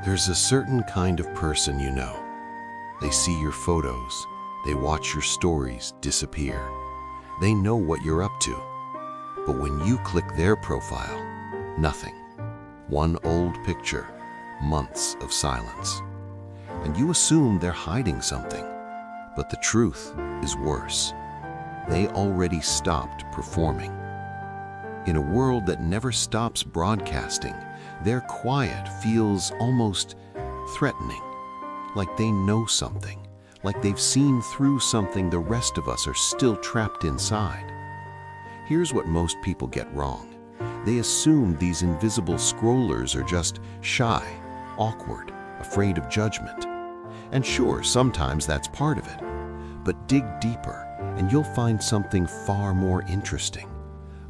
There's a certain kind of person you know. They see your photos, they watch your stories disappear. They know what you're up to. But when you click their profile, nothing. One old picture, months of silence. And you assume they're hiding something. But the truth is worse. They already stopped performing. In a world that never stops broadcasting, their quiet feels almost threatening, like they know something, like they've seen through something the rest of us are still trapped inside. Here's what most people get wrong. They assume these invisible scrollers are just shy, awkward, afraid of judgment. And sure, sometimes that's part of it. But dig deeper, and you'll find something far more interesting.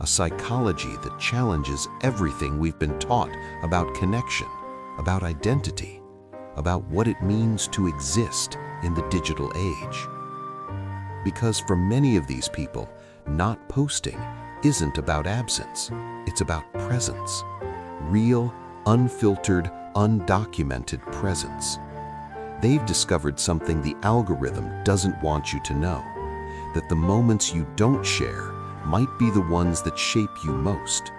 A psychology that challenges everything we've been taught about connection, about identity, about what it means to exist in the digital age. Because for many of these people, not posting isn't about absence, it's about presence. Real, unfiltered, undocumented presence. They've discovered something the algorithm doesn't want you to know, that the moments you don't share might be the ones that shape you most.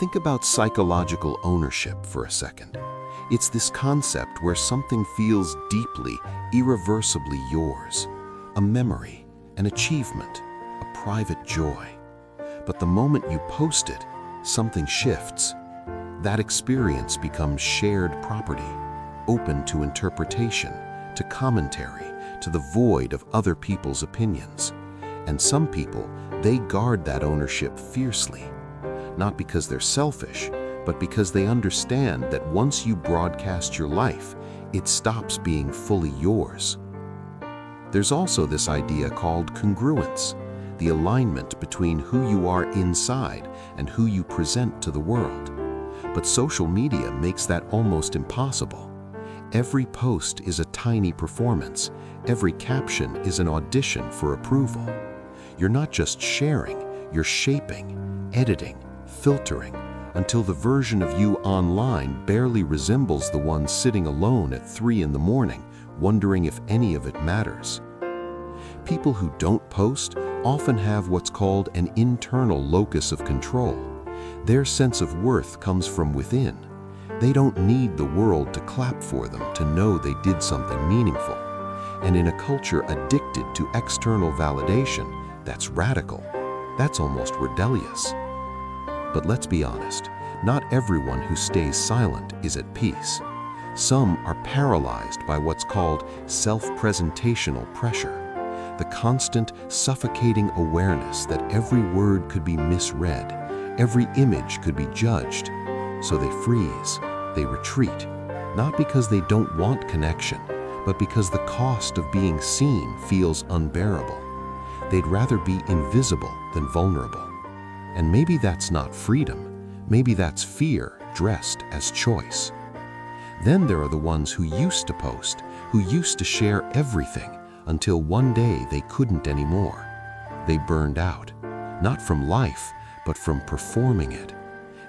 Think about psychological ownership for a second. It's this concept where something feels deeply, irreversibly yours, a memory, an achievement, a private joy. But the moment you post it, something shifts. That experience becomes shared property, open to interpretation, to commentary, to the void of other people's opinions. And some people, they guard that ownership fiercely, not because they're selfish, but because they understand that once you broadcast your life, it stops being fully yours. There's also this idea called congruence, the alignment between who you are inside and who you present to the world. But social media makes that almost impossible. Every post is a tiny performance. Every caption is an audition for approval. You're not just sharing, you're shaping, editing, filtering, until the version of you online barely resembles the one sitting alone at 3 in the morning, wondering if any of it matters. People who don't post often have what's called an internal locus of control. Their sense of worth comes from within. They don't need the world to clap for them to know they did something meaningful. And in a culture addicted to external validation, that's radical. That's almost rebellious. But let's be honest, not everyone who stays silent is at peace. Some are paralyzed by what's called self-presentational pressure, the constant, suffocating awareness that every word could be misread, every image could be judged. So they freeze, they retreat, not because they don't want connection, but because the cost of being seen feels unbearable. They'd rather be invisible than vulnerable. And maybe that's not freedom. Maybe that's fear dressed as choice. Then there are the ones who used to post, who used to share everything until one day they couldn't anymore. They burned out, not from life, but from performing it.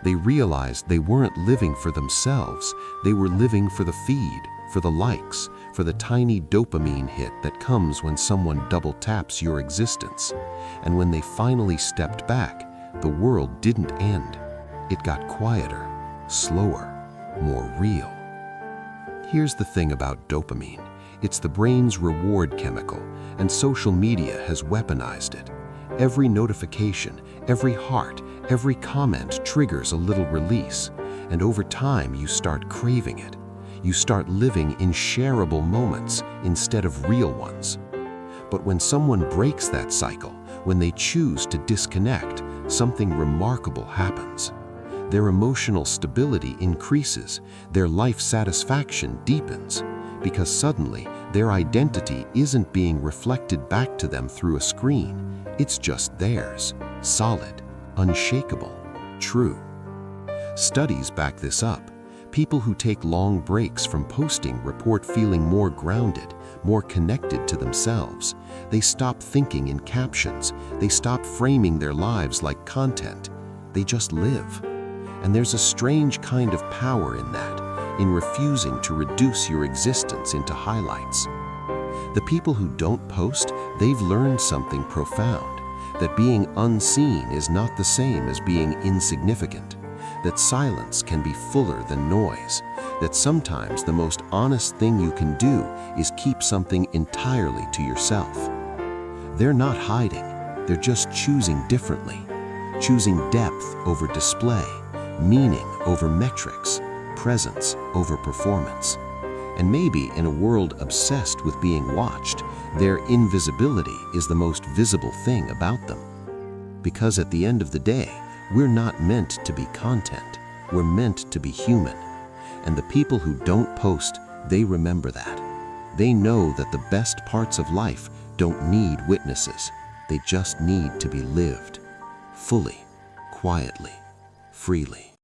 They realized they weren't living for themselves. They were living for the feed, for the likes, for the tiny dopamine hit that comes when someone double taps your existence. And when they finally stepped back, the world didn't end. It got quieter, slower, more real. Here's the thing about dopamine. It's the brain's reward chemical, and social media has weaponized it. Every notification, every heart, every comment triggers a little release, and over time you start craving it. You start living in shareable moments instead of real ones. But when someone breaks that cycle, when they choose to disconnect, something remarkable happens. Their emotional stability increases, their life satisfaction deepens, because suddenly their identity isn't being reflected back to them through a screen. It's just theirs, solid, unshakable, true. Studies back this up. People who take long breaks from posting report feeling more grounded, more connected to themselves. They stop thinking in captions. They stop framing their lives like content. They just live. And there's a strange kind of power in that. in refusing to reduce your existence into highlights. The people who don't post, they've learned something profound, that being unseen is not the same as being insignificant, that silence can be fuller than noise, that sometimes the most honest thing you can do is keep something entirely to yourself. They're not hiding, they're just choosing differently, choosing depth over display, meaning over metrics, presence over performance. And maybe in a world obsessed with being watched, their invisibility is the most visible thing about them. Because at the end of the day, we're not meant to be content, we're meant to be human. And the people who don't post, they remember that. They know that the best parts of life don't need witnesses, they just need to be lived, fully, quietly, freely.